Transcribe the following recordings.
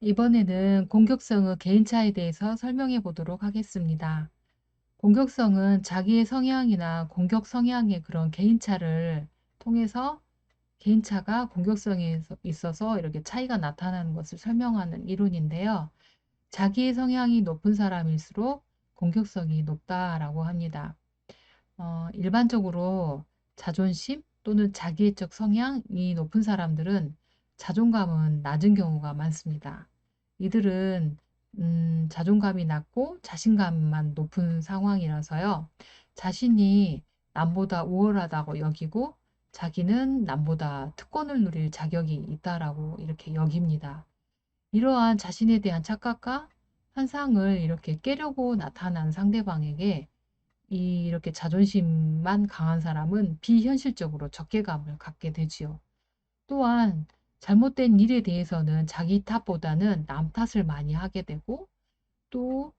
이번에는 공격성의 개인차에 대해서 설명해 보도록 하겠습니다. 공격성은 자기의 성향이나 공격 성향의 그런 개인차를 통해서 개인차가 공격성에 있어서 이렇게 차이가 나타나는 것을 설명하는 이론인데요. 자기의 성향이 높은 사람일수록 공격성이 높다라고 합니다. 일반적으로 자존심 또는 자기애적 성향이 높은 사람들은 자존감은 낮은 경우가 많습니다. 이들은 자존감이 낮고 자신감만 높은 상황이라서요. 자신이 남보다 우월하다고 여기고 자기는 남보다 특권을 누릴 자격이 있다라고 이렇게 여깁니다. 이러한 자신에 대한 착각과 환상을 이렇게 깨려고 나타난 상대방에게 이렇게 자존심만 강한 사람은 비현실적으로 적개감을 갖게 되지요. 또한 잘못된 일에 대해서는 자기 탓보다는 남 탓을 많이 하게 되고 또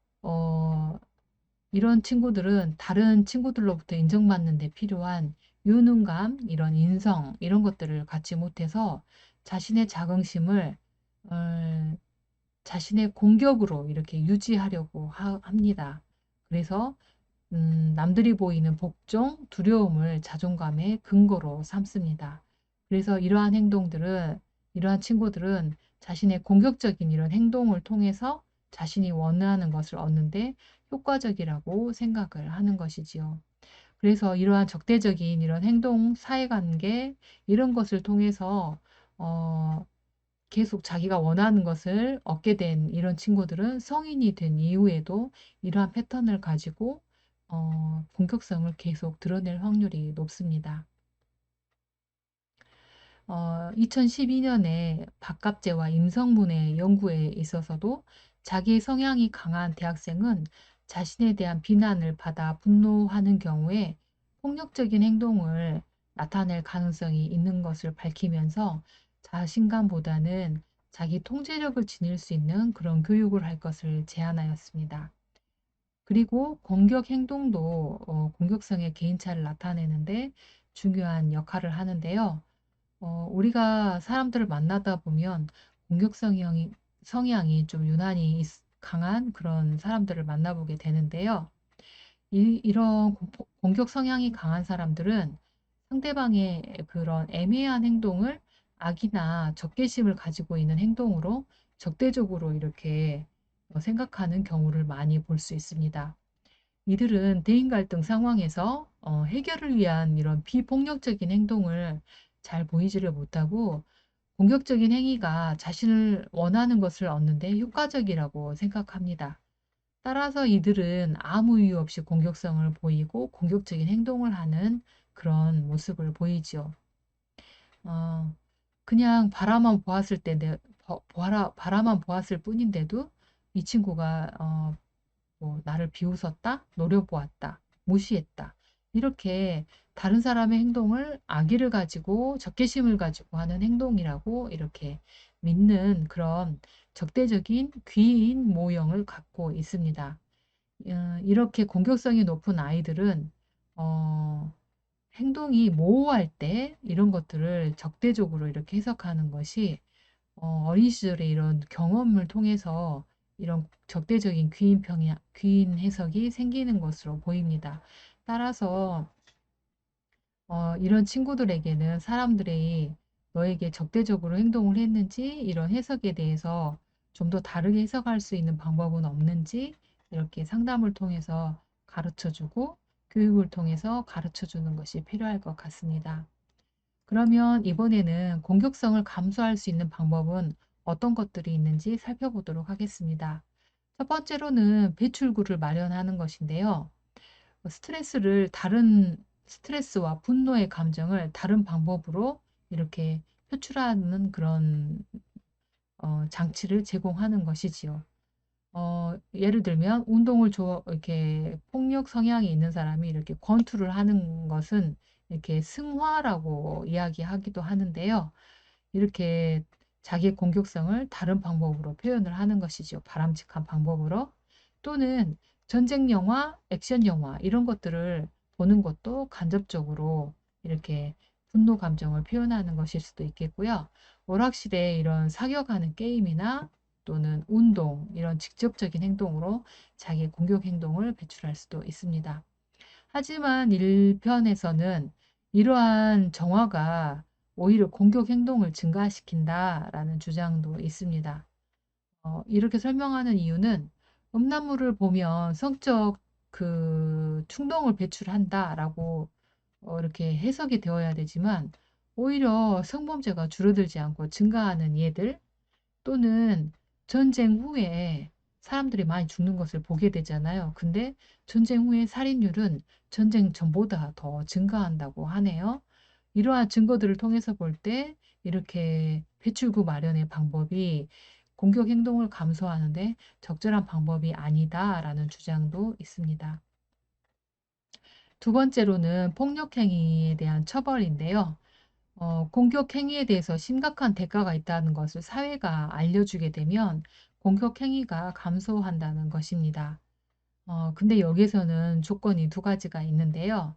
이런 친구들은 다른 친구들로부터 인정받는 데 필요한 유능감, 이런 인성, 이런 것들을 갖지 못해서 자신의 자긍심을 자신의 공격으로 이렇게 유지하려고 합니다. 그래서 남들이 보이는 복종, 두려움을 자존감의 근거로 삼습니다. 그래서 이러한 친구들은 자신의 공격적인 이런 행동을 통해서 자신이 원하는 것을 얻는데 효과적이라고 생각을 하는 것이지요. 그래서 이러한 적대적인 이런 행동, 사회관계, 이런 것을 통해서, 어, 계속 자기가 원하는 것을 얻게 된 이런 친구들은 성인이 된 이후에도 이러한 패턴을 가지고 본격성을 계속 드러낼 확률이 높습니다. 2012년에 박갑제와 임성문의 연구에 있어서도 자기 성향이 강한 대학생은 자신에 대한 비난을 받아 분노하는 경우에 폭력적인 행동을 나타낼 가능성이 있는 것을 밝히면서 자신감보다는 자기 통제력을 지닐 수 있는 그런 교육을 할 것을 제안하였습니다. 그리고 공격 행동도 공격성의 개인차를 나타내는데 중요한 역할을 하는데요. 우리가 사람들을 만나다 보면 성향이 좀 유난히 강한 그런 사람들을 만나보게 되는데요. 이런 공격 성향이 강한 사람들은 상대방의 그런 애매한 행동을 악이나 적개심을 가지고 있는 행동으로 적대적으로 이렇게 생각하는 경우를 많이 볼 수 있습니다. 이들은 대인 갈등 상황에서 해결을 위한 이런 비폭력적인 행동을 잘 보이지를 못하고 공격적인 행위가 자신을 원하는 것을 얻는데 효과적이라고 생각합니다. 따라서 이들은 아무 이유 없이 공격성을 보이고 공격적인 행동을 하는 그런 모습을 보이죠. 어, 그냥 바라만 보았을 뿐인데도 이 친구가 뭐 나를 비웃었다, 노려보았다, 무시했다. 이렇게 다른 사람의 행동을 악의를 가지고 적개심을 가지고 하는 행동이라고 이렇게 믿는 그런 적대적인 귀인 모형을 갖고 있습니다. 이렇게 공격성이 높은 아이들은 어, 행동이 모호할 때 이런 것들을 적대적으로 이렇게 해석하는 것이 어린 시절에 이런 경험을 통해서 이런 적대적인 귀인 해석이 생기는 것으로 보입니다. 따라서 이런 친구들에게는 사람들이 너에게 적대적으로 행동을 했는지 이런 해석에 대해서 좀 더 다르게 해석할 수 있는 방법은 없는지 이렇게 상담을 통해서 가르쳐주고 교육을 통해서 가르쳐주는 것이 필요할 것 같습니다. 그러면 이번에는 공격성을 감소할 수 있는 방법은 어떤 것들이 있는지 살펴보도록 하겠습니다. 첫 번째로는 배출구를 마련하는 것인데요. 스트레스와 분노의 감정을 다른 방법으로 이렇게 표출하는 그런 장치를 제공하는 것이지요. 예를 들면 이렇게 폭력 성향이 있는 사람이 이렇게 권투를 하는 것은 이렇게 승화라고 이야기하기도 하는데요. 이렇게 자기의 공격성을 다른 방법으로 표현을 하는 것이죠. 바람직한 방법으로. 또는 전쟁 영화, 액션 영화 이런 것들을 보는 것도 간접적으로 이렇게 분노 감정을 표현하는 것일 수도 있겠고요. 오락실에 이런 사격하는 게임이나 또는 운동 이런 직접적인 행동으로 자기의 공격 행동을 배출할 수도 있습니다. 하지만 1편에서는 이러한 정화가 오히려 공격 행동을 증가시킨다라는 주장도 있습니다. 이렇게 설명하는 이유는 음란물을 보면 성적 그 충동을 배출한다라고 이렇게 해석이 되어야 되지만 오히려 성범죄가 줄어들지 않고 증가하는 예들 또는 전쟁 후에 사람들이 많이 죽는 것을 보게 되잖아요. 근데 전쟁 후에 살인율은 전쟁 전보다 더 증가한다고 하네요. 이러한 증거들을 통해서 볼 때 이렇게 배출구 마련의 방법이 공격 행동을 감소하는데 적절한 방법이 아니다라는 주장도 있습니다. 두 번째로는 폭력행위에 대한 처벌인데요. 공격 행위에 대해서 심각한 대가가 있다는 것을 사회가 알려주게 되면 공격 행위가 감소한다는 것입니다. 근데 여기서는 조건이 두 가지가 있는데요.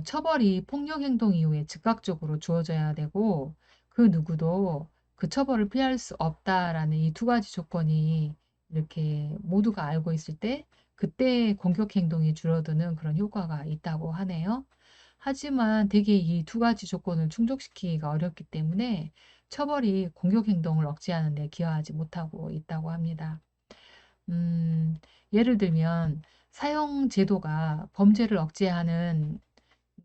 처벌이 폭력 행동 이후에 즉각적으로 주어져야 되고 그 누구도 그 처벌을 피할 수 없다라는 이 두 가지 조건이 이렇게 모두가 알고 있을 때 그때 공격 행동이 줄어드는 그런 효과가 있다고 하네요. 하지만 대개 이 두 가지 조건을 충족시키기가 어렵기 때문에 처벌이 공격 행동을 억제하는 데 기여하지 못하고 있다고 합니다. 음, 예를 들면 사형 제도가 범죄를 억제하는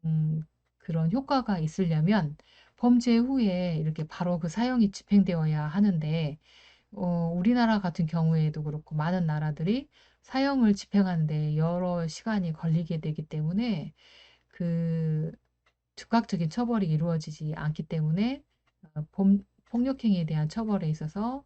음, 그런 효과가 있으려면 범죄 후에 이렇게 바로 그 사형이 집행되어야 하는데 우리나라 같은 경우에도 그렇고 많은 나라들이 사형을 집행하는데 여러 시간이 걸리게 되기 때문에 그 즉각적인 처벌이 이루어지지 않기 때문에 폭력행위에 대한 처벌에 있어서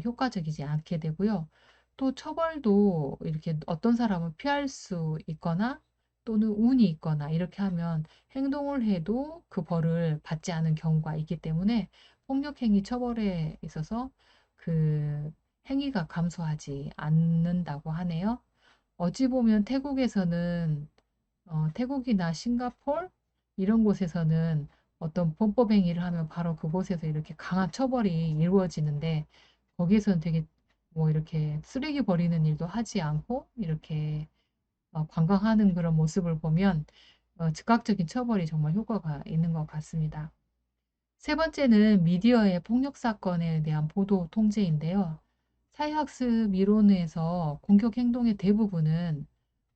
효과적이지 않게 되고요. 또 처벌도 이렇게 어떤 사람은 피할 수 있거나 또는 운이 있거나 이렇게 하면 행동을 해도 그 벌을 받지 않은 경우가 있기 때문에 폭력행위 처벌에 있어서 그 행위가 감소하지 않는다고 하네요. 어찌 보면 태국에서는 태국이나 싱가폴 이런 곳에서는 어떤 범법 행위를 하면 바로 그곳에서 이렇게 강한 처벌이 이루어지는데 거기에서는 되게 뭐 이렇게 쓰레기 버리는 일도 하지 않고 이렇게 관광하는 그런 모습을 보면 즉각적인 처벌이 정말 효과가 있는 것 같습니다. 세 번째는 미디어의 폭력 사건에 대한 보도 통제인데요. 사회학습 이론에서 공격 행동의 대부분은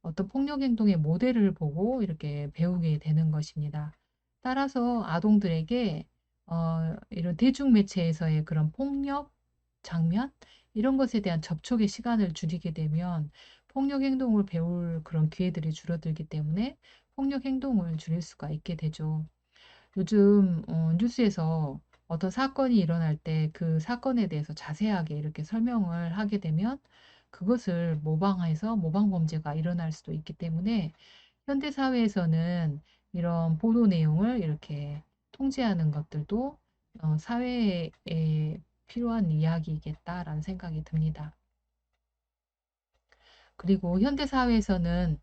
어떤 폭력 행동의 모델을 보고 이렇게 배우게 되는 것입니다. 따라서 아동들에게 이런 대중매체에서의 그런 폭력 장면 이런 것에 대한 접촉의 시간을 줄이게 되면 폭력 행동을 배울 그런 기회들이 줄어들기 때문에 폭력 행동을 줄일 수가 있게 되죠. 요즘 뉴스에서 어떤 사건이 일어날 때 그 사건에 대해서 자세하게 이렇게 설명을 하게 되면 그것을 모방해서 모방 범죄가 일어날 수도 있기 때문에 현대 사회에서는 이런 보도 내용을 이렇게 통제하는 것들도 사회에 필요한 이야기이겠다라는 생각이 듭니다. 그리고 현대 사회에서는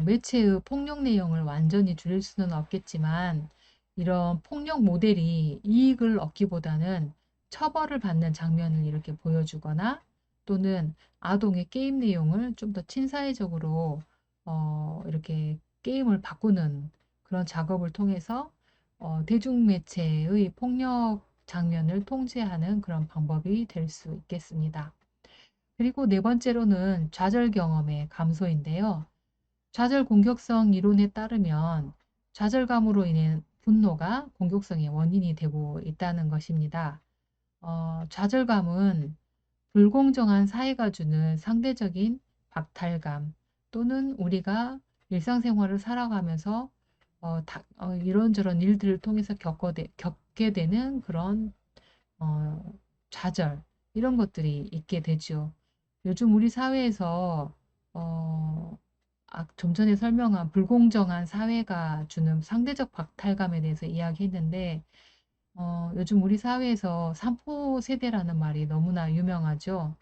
매체의 폭력 내용을 완전히 줄일 수는 없겠지만 이런 폭력 모델이 이익을 얻기보다는 처벌을 받는 장면을 이렇게 보여주거나 또는 아동의 게임 내용을 좀 더 친사회적으로 이렇게 게임을 바꾸는 그런 작업을 통해서 대중매체의 폭력 장면을 통제하는 그런 방법이 될 수 있겠습니다. 그리고 네 번째로는 좌절 경험의 감소인데요. 좌절 공격성 이론에 따르면 좌절감으로 인해 분노가 공격성의 원인이 되고 있다는 것입니다. 좌절감은 불공정한 사회가 주는 상대적인 박탈감 또는 우리가 일상생활을 살아가면서 이런저런 일들을 통해서 겪게 되는 그런 어, 좌절 이런 것들이 있게 되죠. 요즘 우리 사회에서 어, 좀 전에 설명한 불공정한 사회가 주는 상대적 박탈감에 대해서 이야기했는데 요즘 우리 사회에서 삼포 세대라는 말이 너무나 유명하죠.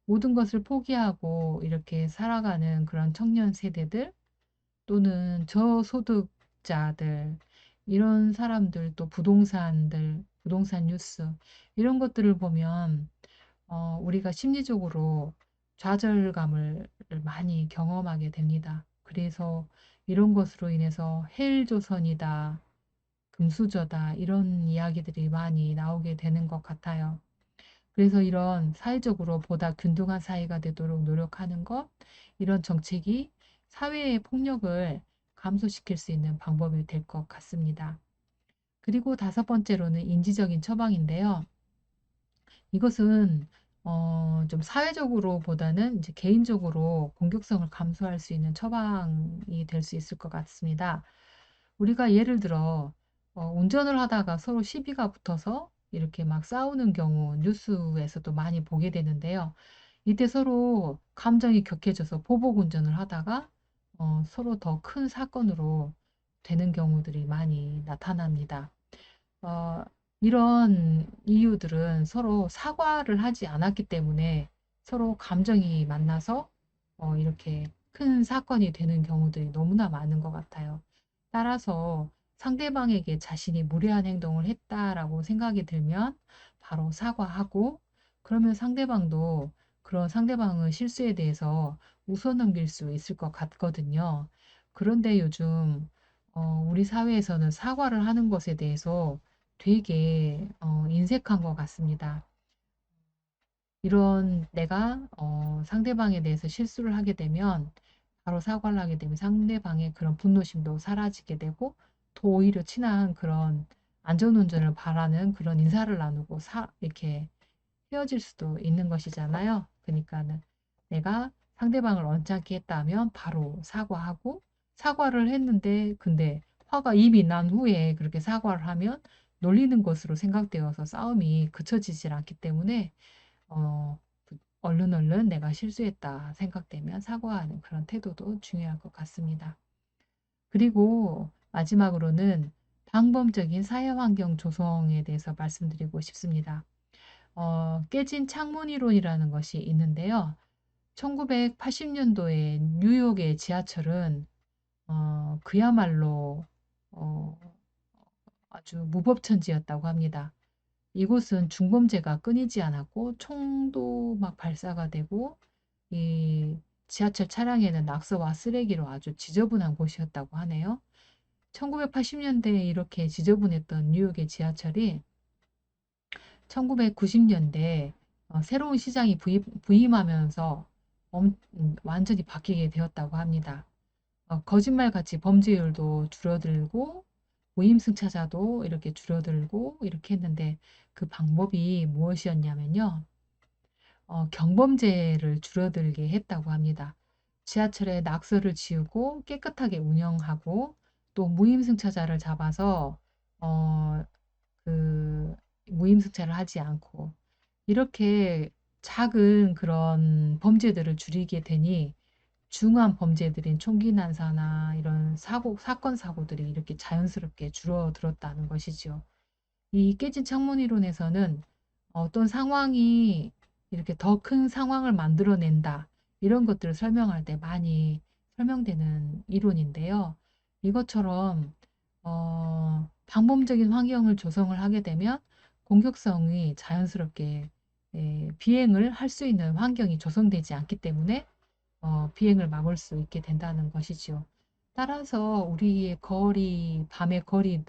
모든 것을 포기하고 이렇게 살아가는 그런 청년 세대들 또는 저소득자들 이런 사람들 또 부동산들 부동산 뉴스 이런 것들을 보면 우리가 심리적으로 좌절감을 많이 경험하게 됩니다. 그래서 이런 것으로 인해서 헬조선이다, 금수저다, 이런 이야기들이 많이 나오게 되는 것 같아요. 그래서 이런 사회적으로 보다 균등한 사회가 되도록 노력하는 것, 이런 정책이 사회의 폭력을 감소시킬 수 있는 방법이 될 것 같습니다. 그리고 다섯 번째로는 인지적인 처방인데요. 이것은 좀 사회적으로 보다는 이제 개인적으로 공격성을 감소할 수 있는 처방이 될 수 있을 것 같습니다. 우리가 예를 들어 운전을 하다가 서로 시비가 붙어서 이렇게 막 싸우는 경우 뉴스에서도 많이 보게 되는데요. 이때 서로 감정이 격해져서 보복 운전을 하다가 서로 더 큰 사건으로 되는 경우들이 많이 나타납니다. 어, 이런 이유들은 서로 사과를 하지 않았기 때문에 서로 감정이 만나서 이렇게 큰 사건이 되는 경우들이 너무나 많은 것 같아요. 따라서 상대방에게 자신이 무례한 행동을 했다라고 생각이 들면 바로 사과하고, 그러면 상대방도 그런 상대방의 실수에 대해서 웃어 넘길 수 있을 것 같거든요. 그런데 요즘 우리 사회에서는 사과를 하는 것에 대해서 되게 인색한 것 같습니다. 이런 내가 상대방에 대해서 실수를 하게 되면 바로 사과를 하게 되면 상대방의 그런 분노심도 사라지게 되고, 더 오히려 친한 그런 안전운전을 바라는 그런 인사를 나누고 이렇게 헤어질 수도 있는 것이잖아요. 그러니까는 내가 상대방을 언짢게 했다면 바로 사과하고, 사과를 했는데 근데 화가 이미 난 후에 그렇게 사과를 하면 놀리는 것으로 생각되어서 싸움이 그쳐지질 않기 때문에 어, 얼른 얼른 내가 실수했다 생각되면 사과하는 그런 태도도 중요할 것 같습니다. 그리고 마지막으로는 방범적인 사회환경 조성에 대해서 말씀드리고 싶습니다. 깨진 창문 이론이라는 것이 있는데요. 1980년도에 뉴욕의 지하철은 그야말로 어, 아주 무법천지였다고 합니다. 이곳은 중범죄가 끊이지 않았고 총도 막 발사가 되고 이 지하철 차량에는 낙서와 쓰레기로 아주 지저분한 곳이었다고 하네요. 1980년대에 이렇게 지저분했던 뉴욕의 지하철이 1990년대 새로운 시장이 부임하면서 완전히 바뀌게 되었다고 합니다. 거짓말같이 범죄율도 줄어들고 무임승차자도 이렇게 줄어들고 이렇게 했는데, 그 방법이 무엇이었냐면요. 경범죄를 줄어들게 했다고 합니다. 지하철에 낙서를 지우고 깨끗하게 운영하고, 또 무임승차자를 잡아서 어, 그 무임승차를 하지 않고, 이렇게 작은 그런 범죄들을 줄이게 되니 중한 범죄들인 총기 난사나 이런 사건 사고들이 이렇게 자연스럽게 줄어들었다는 것이죠. 이 깨진 창문 이론에서는 어떤 상황이 이렇게 더 큰 상황을 만들어낸다, 이런 것들을 설명할 때 많이 설명되는 이론인데요. 이것처럼 방범적인 환경을 조성을 하게 되면 공격성이 자연스럽게 비행을 할 수 있는 환경이 조성되지 않기 때문에 비행을 막을 수 있게 된다는 것이지요. 따라서 우리의 거리, 밤의 거리의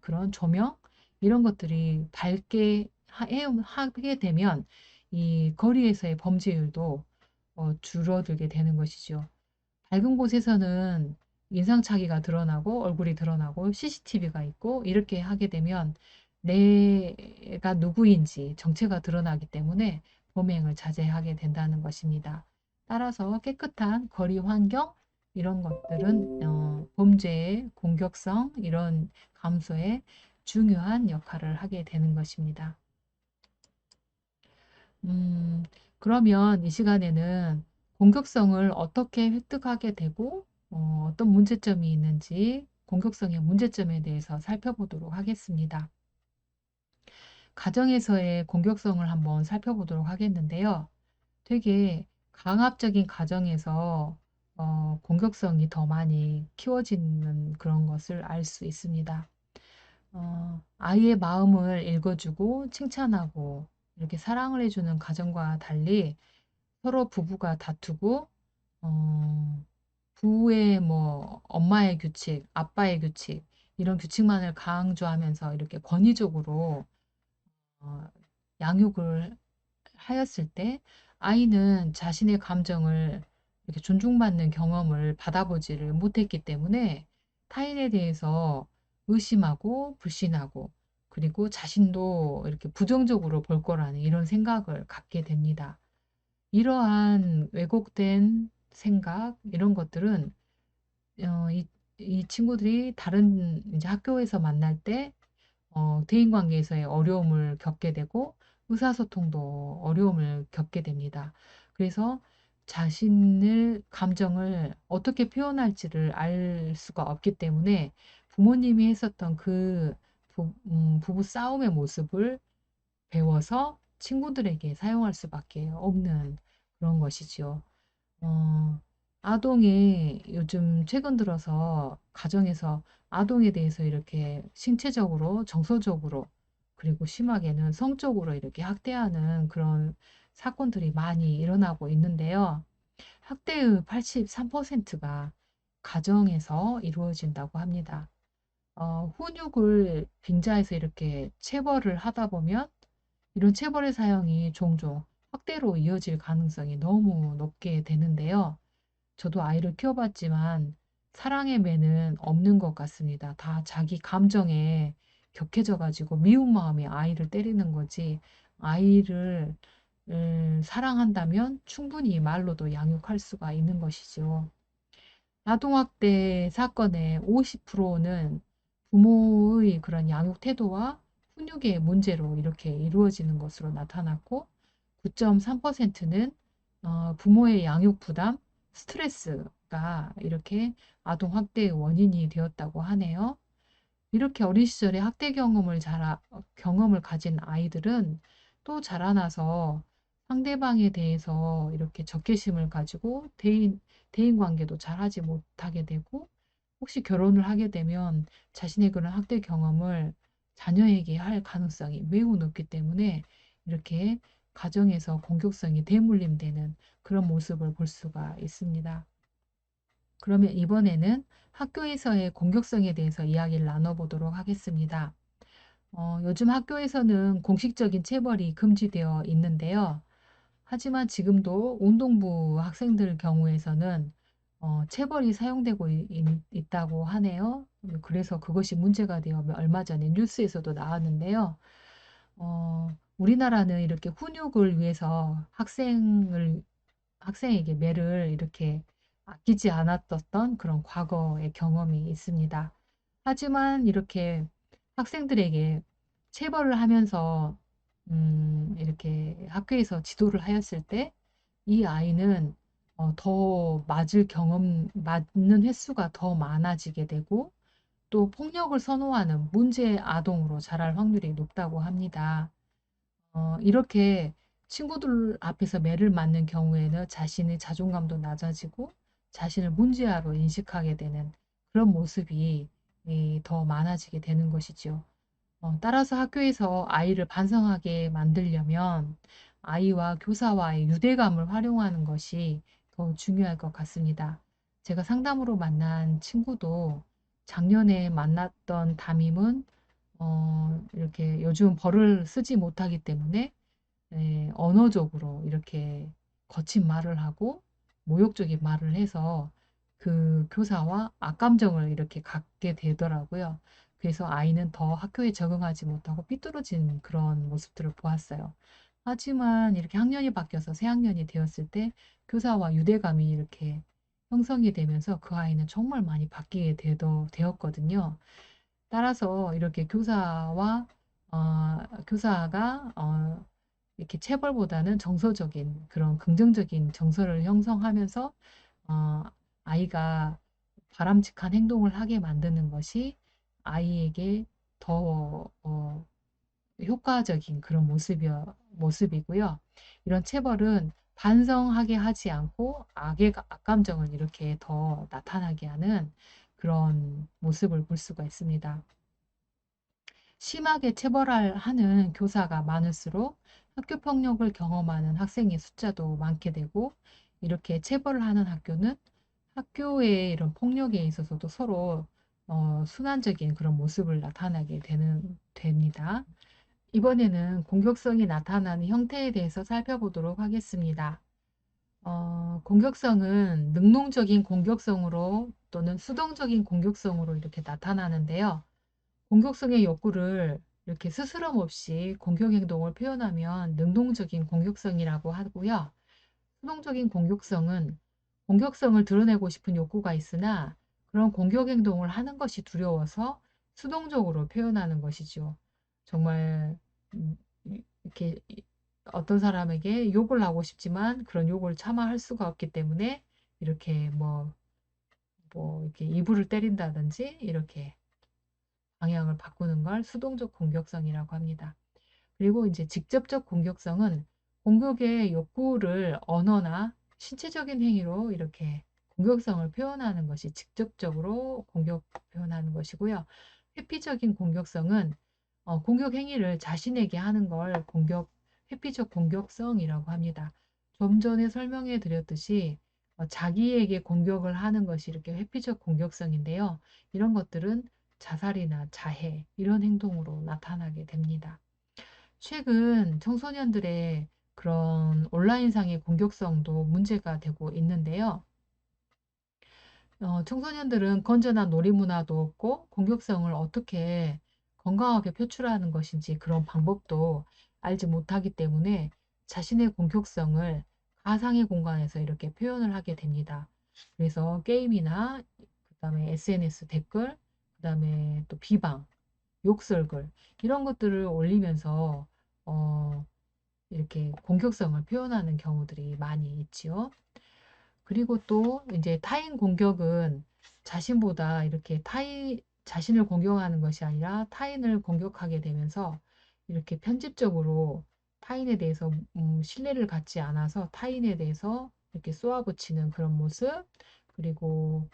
그런 조명, 이런 것들이 밝게 하게 되면 이 거리에서의 범죄율도 줄어들게 되는 것이죠. 밝은 곳에서는 인상착의가 드러나고 얼굴이 드러나고 CCTV가 있고 이렇게 하게 되면 내가 누구인지 정체가 드러나기 때문에 범행을 자제하게 된다는 것입니다. 따라서 깨끗한 거리 환경, 이런 것들은 범죄의 공격성 이런 감소에 중요한 역할을 하게 되는 것입니다. 음, 그러면 이 시간에는 공격성을 어떻게 획득하게 되고 어떤 문제점이 있는지, 공격성의 문제점에 대해서 살펴보도록 하겠습니다. 가정에서의 공격성을 한번 살펴보도록 하겠는데요. 되게 강압적인 가정에서 공격성이 더 많이 키워지는 그런 것을 알 수 있습니다. 아이의 마음을 읽어주고 칭찬하고 이렇게 사랑을 해주는 가정과 달리 서로 부부가 다투고 어, 부의 뭐 엄마의 규칙, 아빠의 규칙 이런 규칙만을 강조하면서 이렇게 권위적으로 어, 양육을 하였을 때 아이는 자신의 감정을 이렇게 존중받는 경험을 받아보지를 못했기 때문에 타인에 대해서 의심하고 불신하고 그리고 자신도 이렇게 부정적으로 볼 거라는 이런 생각을 갖게 됩니다. 이러한 왜곡된 생각 이런 것들은 이 친구들이 다른 이제 학교에서 만날 때 대인관계에서의 어려움을 겪게 되고 의사소통도 어려움을 겪게 됩니다. 그래서 자신의 감정을 어떻게 표현할지를 알 수가 없기 때문에 부모님이 했었던 그 부부 싸움의 모습을 배워서 친구들에게 사용할 수밖에 없는 그런 것이지요. 어, 아동이 요즘 최근 들어서 가정에서 아동에 대해서 이렇게 신체적으로, 정서적으로, 그리고 심하게는 성적으로 이렇게 학대하는 그런 사건들이 많이 일어나고 있는데요. 학대의 83%가 가정에서 이루어진다고 합니다. 훈육을 빙자해서 이렇게 체벌을 하다 보면 이런 체벌의 사용이 종종 학대로 이어질 가능성이 너무 높게 되는데요. 저도 아이를 키워봤지만 사랑의 매는 없는 것 같습니다. 다 자기 감정에 격해져 가지고 미운 마음이 아이를 때리는 거지 아이를 사랑한다면 충분히 말로도 양육할 수가 있는 것이죠. 아동학대 사건의 50%는 부모의 그런 양육 태도와 훈육의 문제로 이렇게 이루어지는 것으로 나타났고 9.3%는 부모의 양육 부담, 스트레스가 이렇게 아동학대의 원인이 되었다고 하네요. 이렇게 어린 시절에 학대 경험을 가진 아이들은 또 자라나서 상대방에 대해서 이렇게 적개심을 가지고 대인 관계도 잘하지 못하게 되고 혹시 결혼을 하게 되면 자신의 그런 학대 경험을 자녀에게 할 가능성이 매우 높기 때문에 이렇게 가정에서 공격성이 대물림되는 그런 모습을 볼 수가 있습니다. 그러면 이번에는 학교에서의 공격성에 대해서 이야기를 나눠보도록 하겠습니다. 요즘 학교에서는 공식적인 체벌이 금지되어 있는데요. 하지만 지금도 운동부 학생들 경우에서는 체벌이 사용되고 있다고 하네요. 그래서 그것이 문제가 되어 얼마 전에 뉴스에서도 나왔는데요. 우리나라는 이렇게 훈육을 위해서 학생에게 매를 이렇게 아끼지 않았던 그런 과거의 경험이 있습니다. 하지만 이렇게 학생들에게 체벌을 하면서 이렇게 학교에서 지도를 하였을 때 이 아이는 더 맞는 횟수가 더 많아지게 되고 또 폭력을 선호하는 문제 아동으로 자랄 확률이 높다고 합니다. 이렇게 친구들 앞에서 매를 맞는 경우에는 자신의 자존감도 낮아지고 자신을 문제아로 인식하게 되는 그런 모습이 더 많아지게 되는 것이죠. 따라서 학교에서 아이를 반성하게 만들려면 아이와 교사와의 유대감을 활용하는 것이 더 중요할 것 같습니다. 제가 상담으로 만난 친구도 작년에 만났던 담임은 이렇게 요즘 벌을 쓰지 못하기 때문에 언어적으로 이렇게 거친 말을 하고 모욕적인 말을 해서 그 교사와 악감정을 이렇게 갖게 되더라고요. 그래서 아이는 더 학교에 적응하지 못하고 삐뚤어진 그런 모습들을 보았어요. 하지만 이렇게 학년이 바뀌어서 새 학년이 되었을 때 교사와 유대감이 이렇게 형성이 되면서 그 아이는 정말 많이 바뀌게 되었거든요. 따라서 이렇게 교사가 이렇게 체벌보다는 정서적인 그런 긍정적인 정서를 형성하면서 어, 아이가 바람직한 행동을 하게 만드는 것이 아이에게 더 효과적인 그런 모습이고요. 이런 체벌은 반성하게 하지 않고 악감정을 이렇게 더 나타나게 하는 그런 모습을 볼 수가 있습니다. 심하게 체벌하는 교사가 많을수록 학교 폭력을 경험하는 학생의 숫자도 많게 되고, 이렇게 체벌을 하는 학교는 학교의 이런 폭력에 있어서도 서로 순환적인 그런 모습을 나타나게 됩니다. 이번에는 공격성이 나타나는 형태에 대해서 살펴보도록 하겠습니다. 공격성은 능동적인 공격성으로 또는 수동적인 공격성으로 이렇게 나타나는데요. 공격성의 욕구를 이렇게 스스럼 없이 공격 행동을 표현하면 능동적인 공격성이라고 하고요. 수동적인 공격성은 공격성을 드러내고 싶은 욕구가 있으나 그런 공격 행동을 하는 것이 두려워서 수동적으로 표현하는 것이죠. 정말 음, 이렇게 어떤 사람에게 욕을 하고 싶지만 그런 욕을 참아 할 수가 없기 때문에 이렇게 뭐 이렇게 이불을 때린다든지 이렇게 방향을 바꾸는 걸 수동적 공격성이라고 합니다. 그리고 이제 직접적 공격성은 공격의 욕구를 언어나 신체적인 행위로 이렇게 공격성을 표현하는 것이 직접적으로 공격 표현하는 것이고요. 회피적인 공격성은 공격 행위를 자신에게 하는 걸 회피적 공격성이라고 합니다. 좀 전에 설명해 드렸듯이 자기에게 공격을 하는 것이 이렇게 회피적 공격성인데요. 이런 것들은 자살이나 자해 이런 행동으로 나타나게 됩니다. 최근 청소년들의 그런 온라인상의 공격성도 문제가 되고 있는데요. 청소년들은 건전한 놀이 문화도 없고 공격성을 어떻게 건강하게 표출하는 것인지 그런 방법도 알지 못하기 때문에 자신의 공격성을 가상의 공간에서 이렇게 표현을 하게 됩니다. 그래서 게임이나 그다음에 SNS 댓글, 그다음에 또 비방, 욕설글 이런 것들을 올리면서 어, 이렇게 공격성을 표현하는 경우들이 많이 있지요. 그리고 또 이제 타인 공격은 자신보다 이렇게 자신을 공격하는 것이 아니라 타인을 공격하게 되면서 이렇게 편집적으로 타인에 대해서 신뢰를 갖지 않아서 타인에 대해서 이렇게 쏘아붙이는 그런 모습, 그리고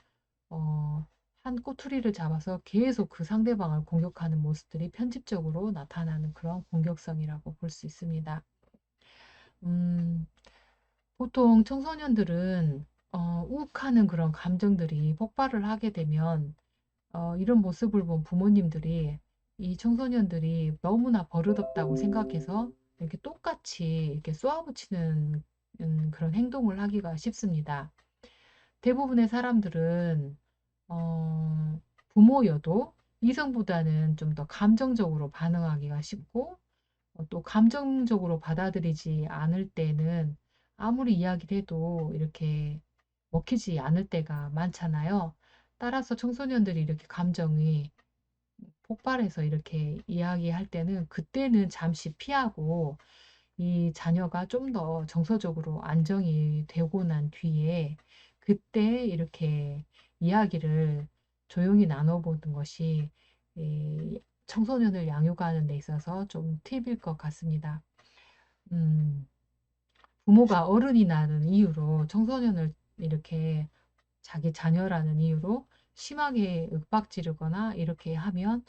한 꼬투리를 잡아서 계속 그 상대방을 공격하는 모습들이 편집적으로 나타나는 그런 공격성이라고 볼 수 있습니다. 음, 보통 청소년들은 욱하는 그런 감정들이 폭발을 하게 되면 이런 모습을 본 부모님들이 이 청소년들이 너무나 버릇없다고 생각해서 이렇게 똑같이 이렇게 쏘아붙이는 그런 행동을 하기가 쉽습니다. 대부분의 사람들은 부모여도 이성보다는 좀 더 감정적으로 반응하기가 쉽고 또 감정적으로 받아들이지 않을 때는 아무리 이야기를 해도 이렇게 먹히지 않을 때가 많잖아요. 따라서 청소년들이 이렇게 감정이 폭발해서 이렇게 이야기할 때는 그때는 잠시 피하고 이 자녀가 좀 더 정서적으로 안정이 되고 난 뒤에 그때 이렇게 이야기를 조용히 나눠보는 것이 이 청소년을 양육하는 데 있어서 좀 팁일 것 같습니다. 음, 부모가 어른이라는 이유로 청소년을 이렇게 자기 자녀라는 이유로 심하게 윽박지르거나 이렇게 하면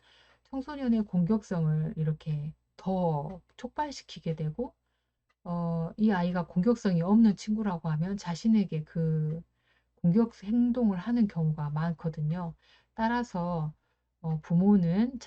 청소년의 공격성을 이렇게 더 촉발시키게 되고 이 아이가 공격성이 없는 친구라고 하면 자신에게 그 공격 행동을 하는 경우가 많거든요. 따라서 부모는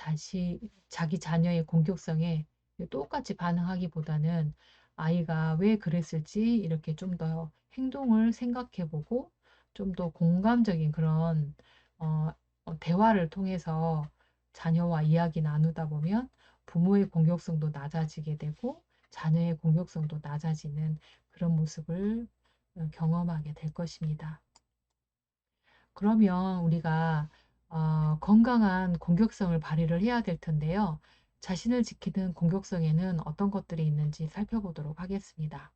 자기 자녀의 공격성에 똑같이 반응하기보다는 아이가 왜 그랬을지 이렇게 좀 더 행동을 생각해 보고 좀 더 공감적인 그런 어, 대화를 통해서 자녀와 이야기 나누다 보면 부모의 공격성도 낮아지게 되고 자녀의 공격성도 낮아지는 그런 모습을 경험하게 될 것입니다. 그러면 우리가 건강한 공격성을 발휘를 해야 될 텐데요. 자신을 지키는 공격성에는 어떤 것들이 있는지 살펴보도록 하겠습니다.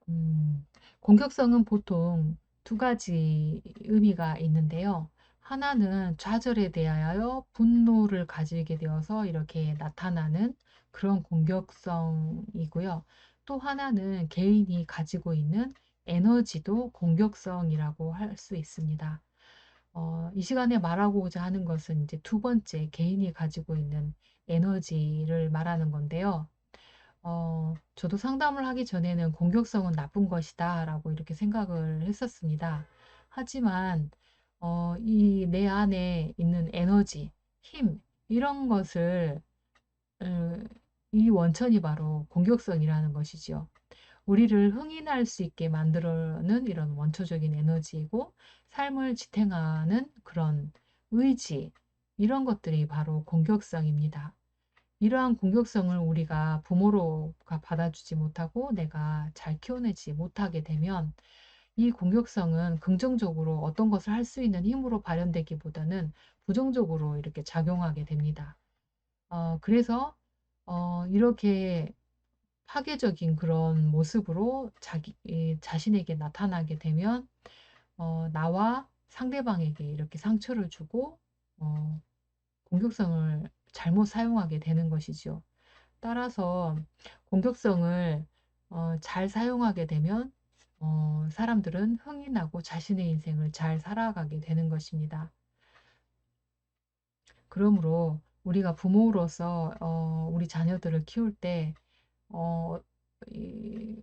음, 공격성은 보통 두 가지 의미가 있는데요. 하나는 좌절에 대하여 분노를 가지게 되어서 이렇게 나타나는 그런 공격성이고요. 또 하나는 개인이 가지고 있는 에너지도 공격성이라고 할 수 있습니다. 이 시간에 말하고자 하는 것은 이제 두 번째 개인이 가지고 있는 에너지를 말하는 건데요. 저도 상담을 하기 전에는 공격성은 나쁜 것이다 라고 이렇게 생각을 했었습니다. 하지만 이 내 안에 있는 에너지, 힘 이런 것을 음, 이 원천이 바로 공격성이라는 것이지요. 우리를 흥인할 수 있게 만들어는 이런 원초적인 에너지이고 삶을 지탱하는 그런 의지 이런 것들이 바로 공격성입니다. 이러한 공격성을 우리가 부모로가 받아주지 못하고 내가 잘 키워내지 못하게 되면 이 공격성은 긍정적으로 어떤 것을 할 수 있는 힘으로 발현되기보다는 부정적으로 이렇게 작용하게 됩니다. 그래서 이렇게 파괴적인 그런 모습으로 자신에게 나타나게 되면 나와 상대방에게 이렇게 상처를 주고 어, 공격성을 잘못 사용하게 되는 것이죠. 따라서 공격성을 잘 사용하게 되면 사람들은 흥이 나고 자신의 인생을 잘 살아가게 되는 것입니다. 그러므로 우리가 부모로서 우리 자녀들을 키울 때 어,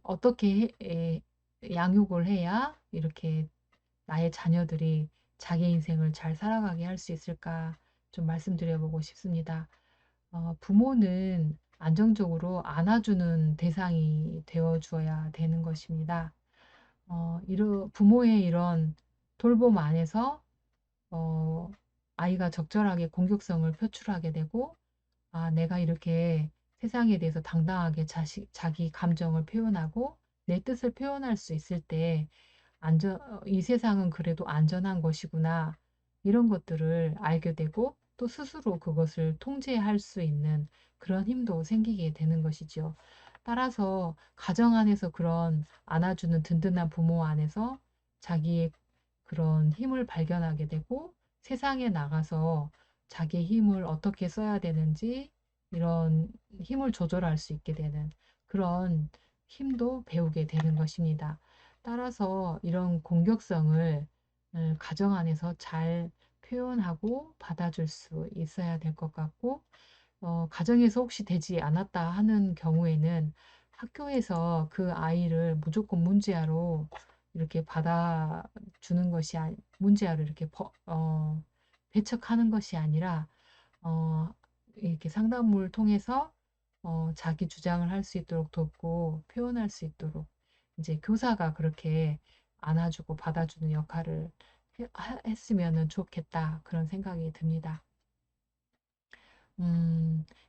어떻게 양육을 해야 이렇게 나의 자녀들이 자기 인생을 잘 살아가게 할 수 있을까 좀 말씀드려보고 싶습니다. 부모는 안정적으로 안아주는 대상이 되어 주어야 되는 것입니다. 부모의 이런 돌봄 안에서 어, 아이가 적절하게 공격성을 표출하게 되고, 아, 내가 이렇게 세상에 대해서 당당하게 자기 감정을 표현하고 내 뜻을 표현할 수 있을 때 이 세상은 그래도 안전한 것이구나. 이런 것들을 알게 되고 또 스스로 그것을 통제할 수 있는 그런 힘도 생기게 되는 것이죠. 따라서 가정 안에서 그런 안아주는 든든한 부모 안에서 자기의 그런 힘을 발견하게 되고 세상에 나가서 자기의 힘을 어떻게 써야 되는지 이런 힘을 조절할 수 있게 되는 그런 힘도 배우게 되는 것입니다. 따라서 이런 공격성을 가정 안에서 잘 표현하고 받아줄 수 있어야 될 것 같고, 가정에서 혹시 되지 않았다 하는 경우에는 학교에서 그 아이를 무조건 문제아로 이렇게 받아주는 것이 문제아로 이렇게 배척하는 것이 아니라 어, 이렇게 상담을 통해서 자기 주장을 할 수 있도록 돕고 표현할 수 있도록 이제 교사가 그렇게 안아주고 받아주는 역할을 했으면 좋겠다 그런 생각이 듭니다.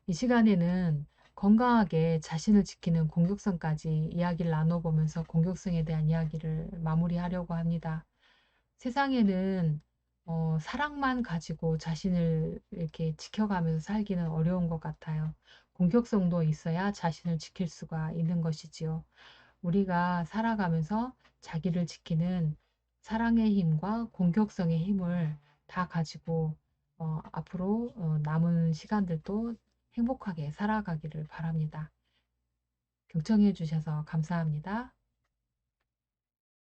이 시간에는 건강하게 자신을 지키는 공격성까지 이야기를 나눠보면서 공격성에 대한 이야기를 마무리하려고 합니다. 세상에는 사랑만 가지고 자신을 이렇게 지켜가면서 살기는 어려운 것 같아요. 공격성도 있어야 자신을 지킬 수가 있는 것이지요. 우리가 살아가면서 자기를 지키는 사랑의 힘과 공격성의 힘을 다 가지고 앞으로 남은 시간들도 행복하게 살아가기를 바랍니다. 경청해 주셔서 감사합니다.